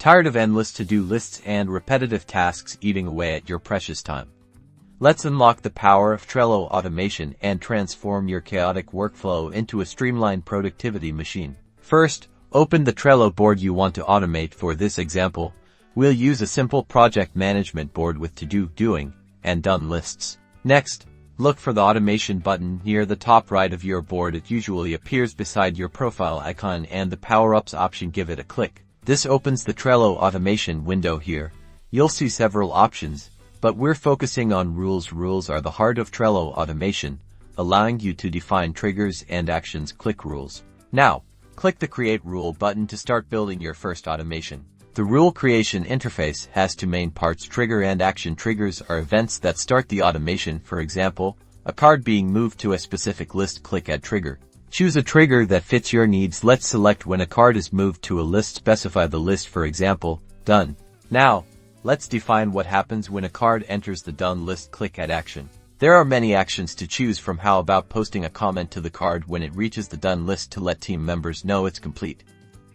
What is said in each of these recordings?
Tired of endless to-do lists and repetitive tasks eating away at your precious time? Let's unlock the power of Trello automation and transform your chaotic workflow into a streamlined productivity machine. First, open the Trello board you want to automate. For this example, we'll use a simple project management board with to-do, doing, and done lists. Next, look for the automation button near the top right of your board. It usually appears beside your profile icon and the power-ups option. Give it a click. This opens the Trello automation window. Here, you'll see several options, but we're focusing on rules. Rules are the heart of Trello automation, allowing you to define triggers and actions. Click Rules. Now, click the Create Rule button to start building your first automation. The rule creation interface has two main parts: trigger and action. Triggers are events that start the automation. For example, a card being moved to a specific list. Click Add Trigger. Choose a trigger that fits your needs. Let's select when a card is moved to a list. Specify the list, for example, Done. Now, let's define what happens when a card enters the Done list. Click Add Action. There are many actions to choose from. How about posting a comment to the card when it reaches the Done list to let team members know it's complete?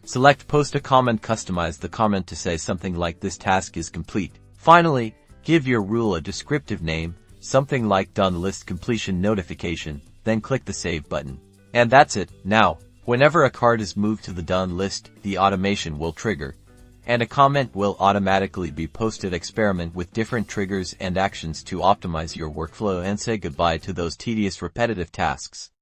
Select Post a Comment. Customize the comment to say something like "This task is complete." Finally, give your rule a descriptive name, something like Done List Completion Notification, then click the Save button. And that's it. Now, whenever a card is moved to the Done list, the automation will trigger, and a comment will automatically be posted. Experiment with different triggers and actions to optimize your workflow and say goodbye to those tedious repetitive tasks.